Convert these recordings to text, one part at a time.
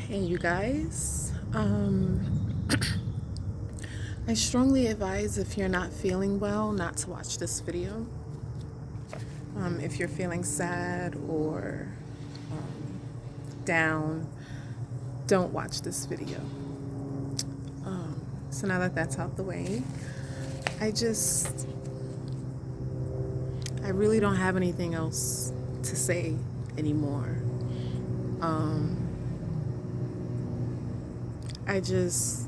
Hey, you guys. I strongly advise if you're not feeling well not to watch this video. If you're feeling sad or down, don't watch this video. So now that that's out the way, I just, I really don't have anything else to say anymore. I just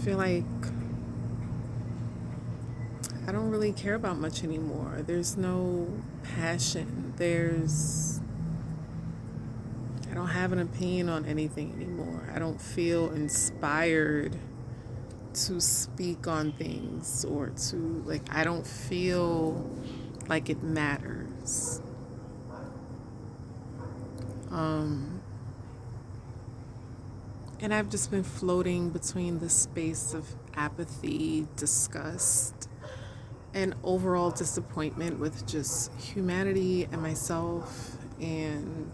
feel like I don't really care about much anymore. There's no passion. I don't have an opinion on anything anymore. I don't feel inspired to speak on things or to, like, I don't feel like it matters. And I've just been floating between the space of apathy, disgust, and overall disappointment with just humanity and myself. And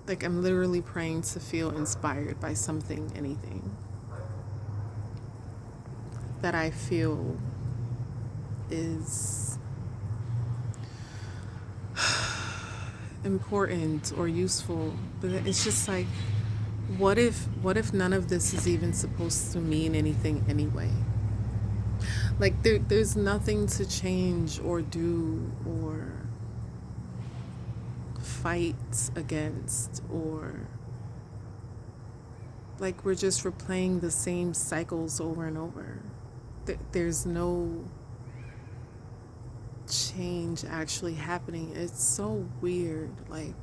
like, I'm literally praying to feel inspired by something, anything that I feel is important or useful. But it's just like, what if none of this is even supposed to mean anything anyway? Like, there's nothing to change or do or fight against, or like we're just replaying the same cycles over and over. There's no change actually happening. It's so weird. Like,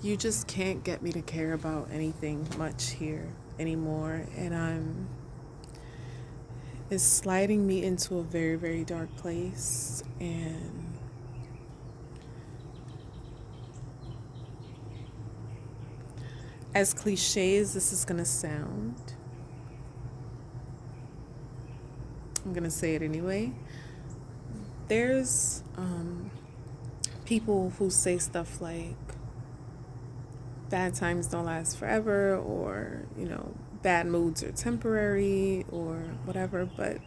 you just can't get me to care about anything much here anymore. And it's sliding me into a very, very dark place. And as cliche as this is going to sound, I'm going to say it anyway. There's people who say stuff like, bad times don't last forever, or, bad moods are temporary, or whatever. But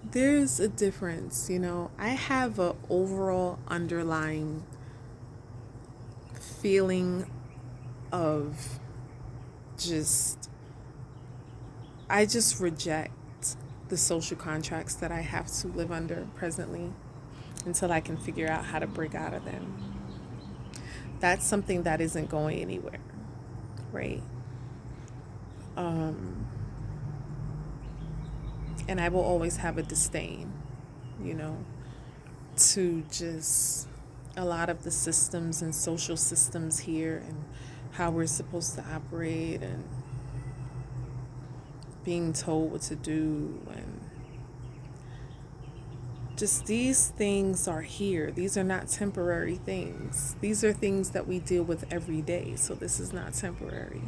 there's a difference. I have a overall underlying feeling of I just reject the social contracts that I have to live under presently until I can figure out how to break out of them. That's something that isn't going anywhere, right? And I will always have a disdain, to just a lot of the systems and social systems here and how we're supposed to operate and being told what to do. And just, these things are here. These are not temporary things. These are things that we deal with every day. So this is not temporary.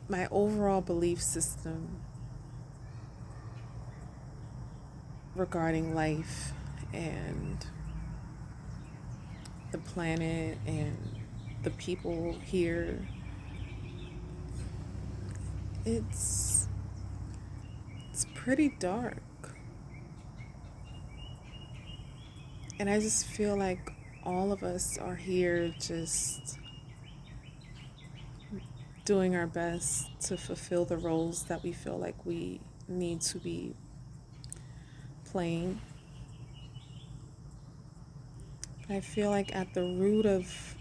My overall belief system regarding life and the planet and the people here, it's pretty dark. And I just feel like all of us are here just doing our best to fulfill the roles that we feel like we need to be playing. I feel like at the root of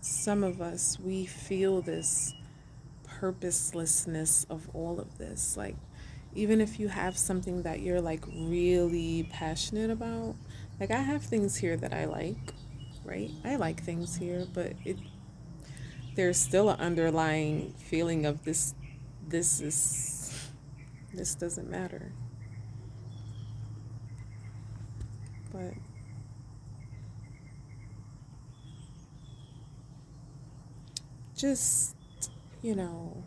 some of us, we feel this purposelessness of all of this. Like, even if you have something that you're like really passionate about, like, I have things here that I like, right? I like things here, but there's still an underlying feeling of this doesn't matter. But just, you know,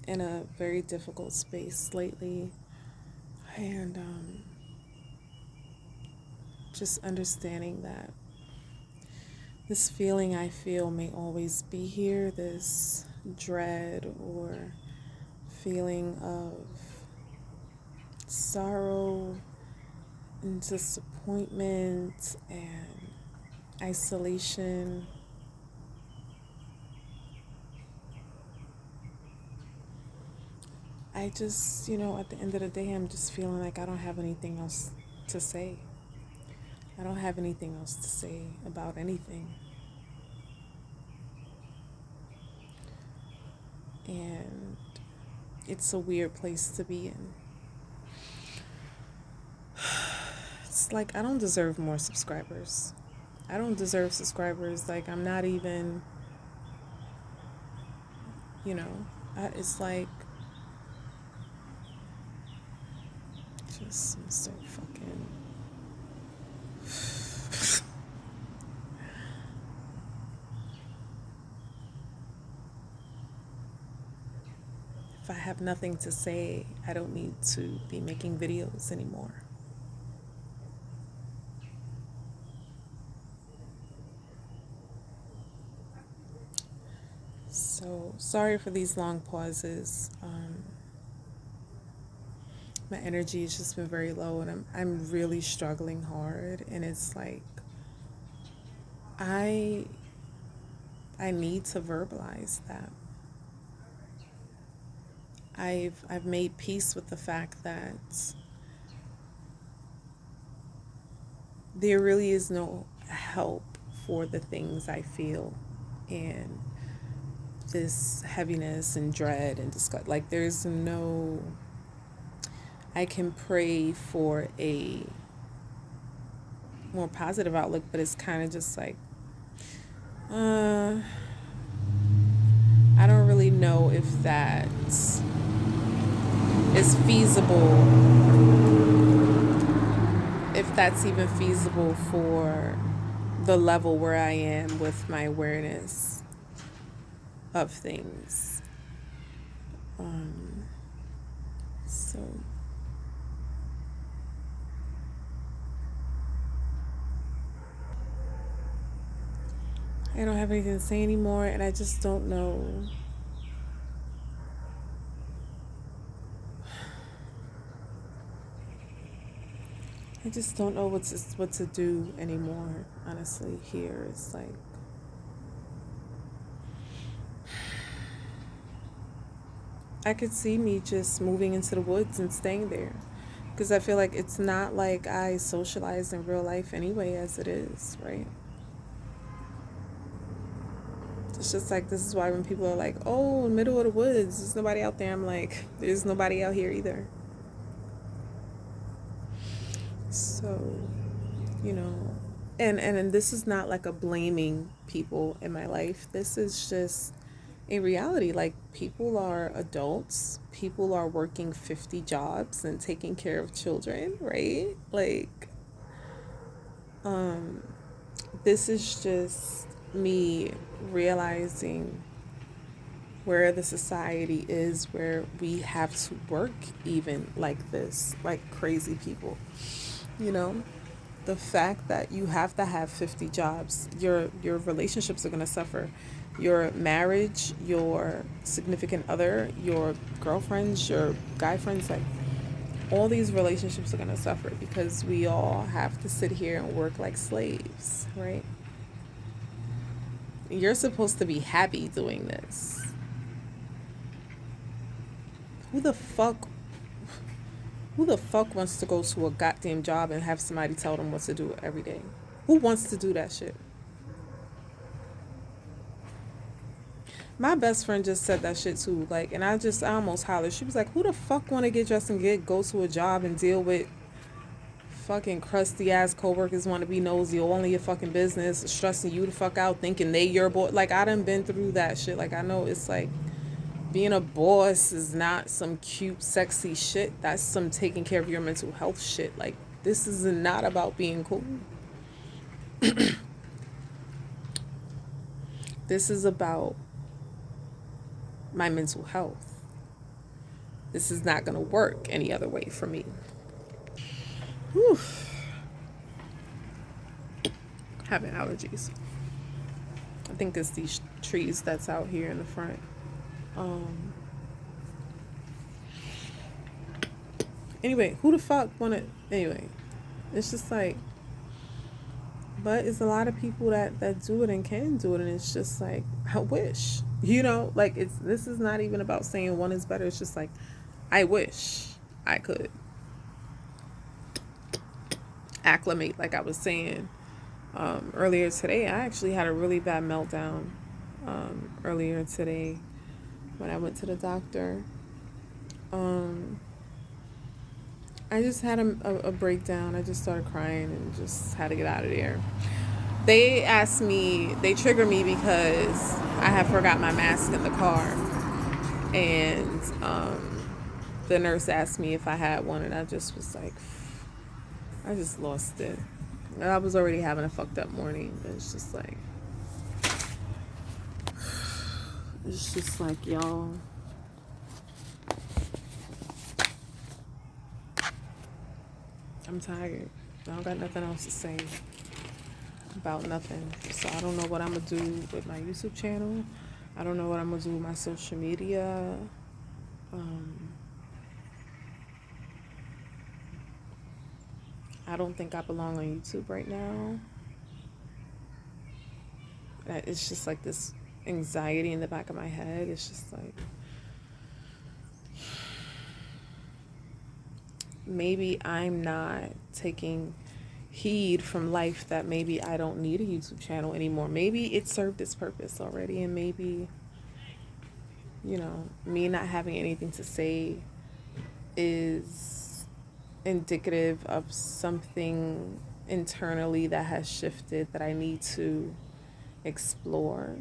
in a very difficult space lately. And just understanding that this feeling I feel may always be here, this dread or feeling of sorrow and disappointment and isolation. I just, at the end of the day, I'm just feeling like I don't have anything else to say. I don't have anything else to say about anything. And it's a weird place to be in. It's like I don't deserve more subscribers. I don't deserve subscribers. Like, I'm not even, it's like, just, I'm so fucking. If I have nothing to say, I don't need to be making videos anymore. So, sorry for these long pauses. My energy has just been very low, and I'm really struggling hard, and it's like I need to verbalize that. I've made peace with the fact that there really is no help for the things I feel, and this heaviness and dread and disgust. Like, there's no. I can pray for a more positive outlook, but it's kind of just like, I don't really know if that is feasible, if that's even feasible for the level where I am with my awareness of things. So I don't have anything to say anymore, and I just don't know. I just don't know what to do anymore, honestly. Here, it's like, I could see me just moving into the woods and staying there, because I feel like it's not like I socialize in real life anyway, as it is, right? It's just like, this is why when people are like, oh, in the middle of the woods, there's nobody out there, I'm like, there's nobody out here either. So, and this is not like a blaming people in my life. This is just a reality. Like, people are adults, people are working 50 jobs and taking care of children, right? Like, this is just me realizing where the society is, where we have to work even like this, like crazy people. The fact that you have to have 50 jobs, your relationships are going to suffer. Your marriage, your significant other, your girlfriends, your guy friends, like, all these relationships are going to suffer because we all have to sit here and work like slaves, right? You're supposed to be happy doing this. Who the fuck wants to go to a goddamn job and have somebody tell them what to do every day? Who wants to do that shit? My best friend just said that shit too, like, and I almost hollered. She was like, who the fuck want to get dressed and go to a job and deal with fucking crusty ass coworkers, want to be nosy, only your fucking business, stressing you the fuck out, thinking they your boy. Like, I done been through that shit. Like, I know it's like, being a boss is not some cute, sexy shit. That's some taking care of your mental health shit. Like, this is not about being cool. This is about my mental health. This is not going to work any other way for me. Whew. Having allergies. I think it's these trees that's out here in the front. Anyway, who the fuck wanna? Anyway, it's just like, but it's a lot of people that do it and can do it, and it's just like, I wish, like this is not even about saying one is better. It's just like, I wish I could acclimate, like I was saying earlier today. I actually had a really bad meltdown earlier today when I went to the doctor. I just had a breakdown. I just started crying and just had to get out of there. They triggered me because I had forgot my mask in the car. And the nurse asked me if I had one, and I just was like, I just lost it. I was already having a fucked up morning. It's just like, y'all. I'm tired. I don't got nothing else to say about nothing. So I don't know what I'm going to do with my YouTube channel. I don't know what I'm going to do with my social media. I don't think I belong on YouTube right now. It's just like this anxiety in the back of my head. It's just like, maybe I'm not taking heed from life, that maybe I don't need a YouTube channel anymore. Maybe it served its purpose already, and maybe, me not having anything to say is indicative of something internally that has shifted that I need to explore.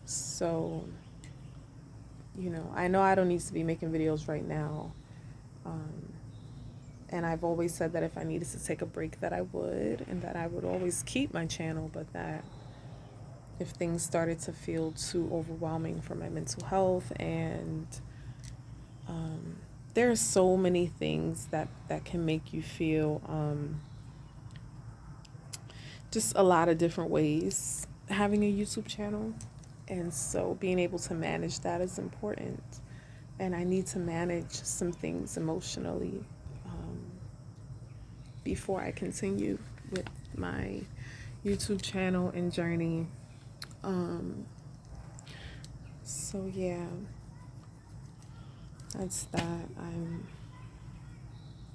So, I know I don't need to be making videos right now. And I've always said that if I needed to take a break, that I would, and that I would always keep my channel, but that if things started to feel too overwhelming for my mental health, and there are so many things that can make you feel just a lot of different ways having a YouTube channel. And so being able to manage that is important. And I need to manage some things emotionally before I continue with my YouTube channel and journey. So yeah, that's that. I'm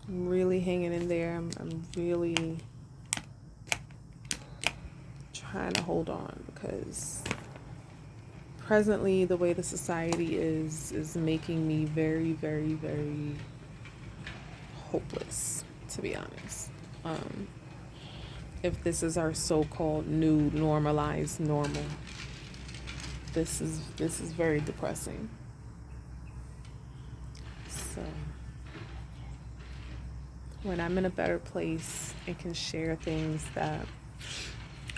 really hanging in there. I'm really trying to hold on, because presently the way the society is making me very, very, very hopeless, to be honest. If this is our so-called new normalized normal, this is very depressing. So when I'm in a better place and can share things that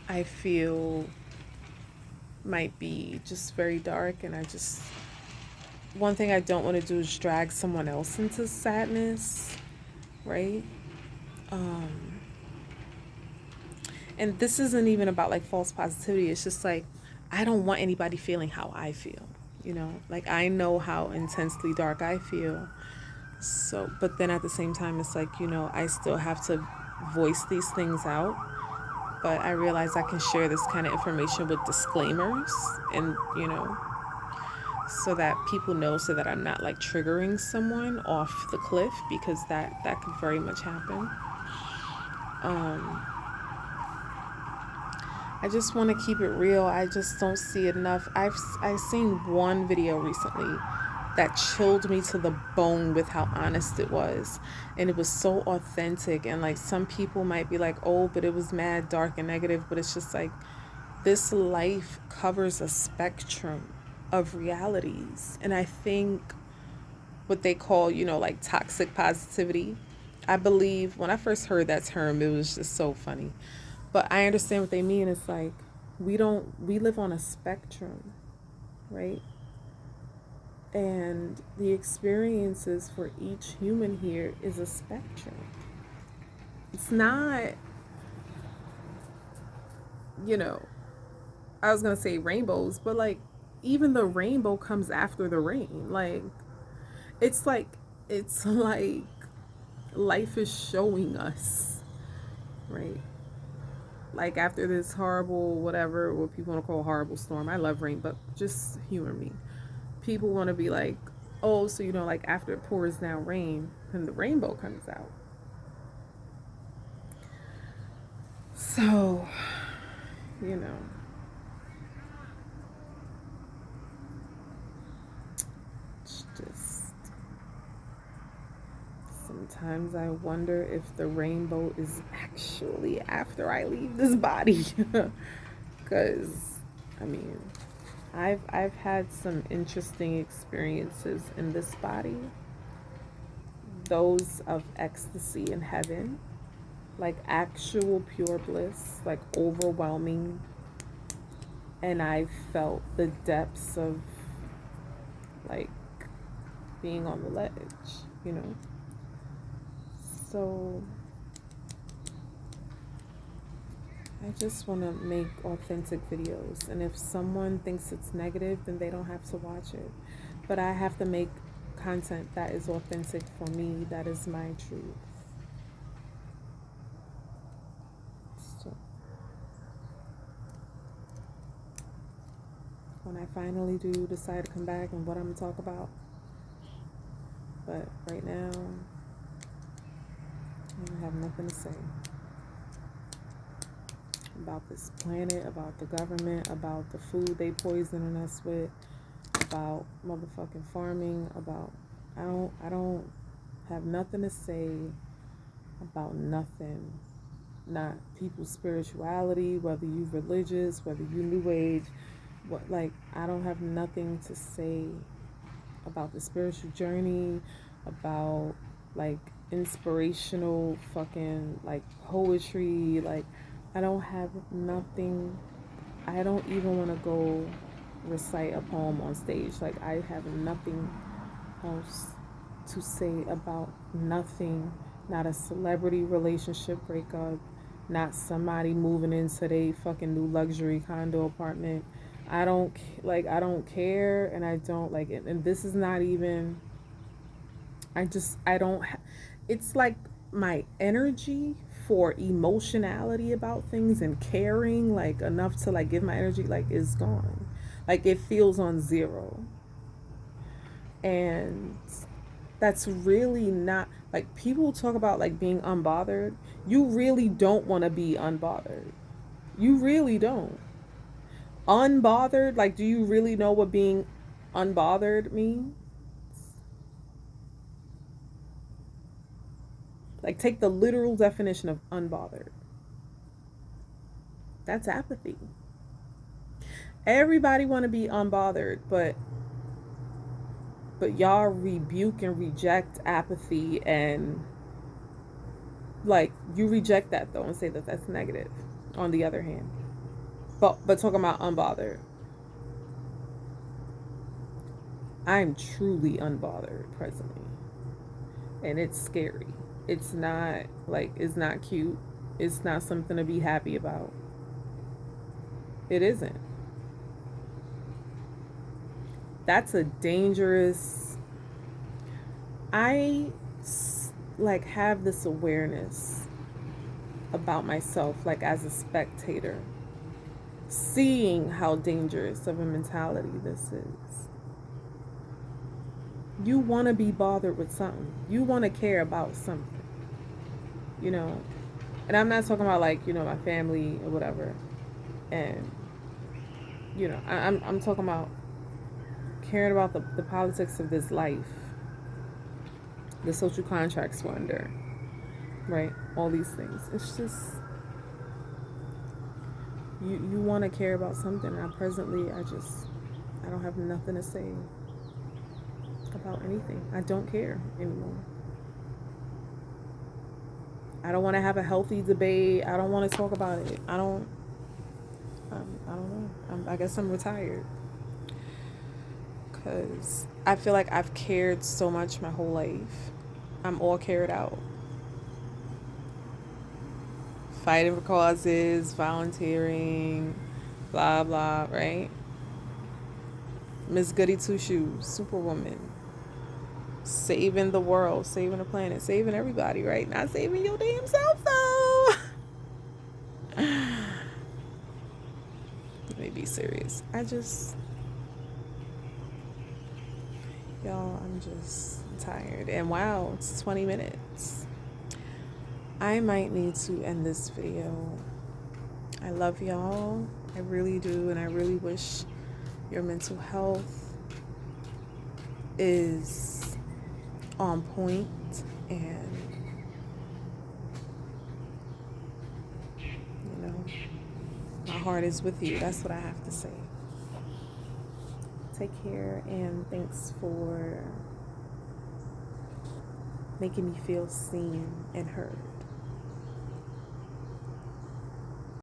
I feel might be just very dark, and one thing I don't want to do is drag someone else into sadness, right? And this isn't even about like false positivity. It's just like, I don't want anybody feeling how I feel, like I know how intensely dark I feel. So, but then at the same time, it's like, I still have to voice these things out. But I realize I can share this kind of information with disclaimers, and, so that people know, so that I'm not like triggering someone off the cliff, because that could very much happen. I just want to keep it real. I just don't see enough. I've seen one video recently that chilled me to the bone with how honest it was. And it was so authentic. And like, some people might be like, oh, but it was mad dark and negative. But it's just like, this life covers a spectrum of realities. And I think what they call, like toxic positivity, I believe when I first heard that term, it was just so funny. But I understand what they mean. It's like, we live on a spectrum, right? And the experiences for each human here is a spectrum. It's not, you know, I was gonna say rainbows, but like even the rainbow comes after the rain. It's like it's like life is showing us, right? Like after this horrible whatever what people want to call a horrible storm. I love rain, but just humor me. People want to be like, oh, so like after it pours down rain, and the rainbow comes out. So, you know, it's just sometimes I wonder if the rainbow is actually after I leave this body. Because, I mean, I've had some interesting experiences in this body, those of ecstasy in heaven, like actual pure bliss, like overwhelming. And I felt the depths of like being on the ledge, you know? So I just want to make authentic videos. And if someone thinks it's negative, then they don't have to watch it. But I have to make content that is authentic for me, that is my truth. So when I finally do decide to come back and what I'm going to talk about. But right now, I don't have nothing to say about this planet, about the government, about the food they poisoning us with, about motherfucking farming, about I don't have nothing to say about nothing. Not people's spirituality, whether you religious, whether you new age, what, like I don't have nothing to say about the spiritual journey, about like inspirational fucking like poetry, like I don't have nothing. I don't even want to go recite a poem on stage. Like I have nothing else to say about nothing. Not a celebrity relationship breakup, not somebody moving into their fucking new luxury condo apartment. I don't care, and I don't like it. And this is not even. I don't. It's like my energy for emotionality about things and caring like enough to like give my energy like is gone. Like it feels on zero. And that's really not like people talk about like being unbothered. You really don't want to be unbothered. You really don't. Unbothered, like do you really know what being unbothered means? Like take the literal definition of unbothered. That's apathy. Everybody want to be unbothered, but y'all rebuke and reject apathy, and like you reject that though and say that that's negative on the other hand, but talking about unbothered, I'm truly unbothered presently, and it's scary. It's not like it's not cute. It's not something to be happy about. It isn't. That's a dangerous. I like have this awareness about myself, like as a spectator, seeing how dangerous of a mentality this is. You want to be bothered with something. You want to care about something, you know. And I'm not talking about like my family or whatever, and I'm talking about caring about the politics of this life, the social contracts we're under, right? All these things. It's just you want to care about something. And I don't have nothing to say about anything. I don't care anymore. I don't want to have a healthy debate. I don't want to talk about it. I don't know. I guess I'm retired. because I feel like I've cared so much my whole life. I'm all carried out. Fighting for causes, volunteering, blah, blah, right? Miss Goody Two Shoes, Superwoman. Saving the world, saving the planet, saving everybody, right? Not saving your damn self, though. Let me be serious. Y'all, I'm just tired. And wow, it's 20 minutes. I might need to end this video. I love y'all. I really do. And I really wish your mental health is on point, and my heart is with you. That's what I have to say. Take care, and thanks for making me feel seen and heard.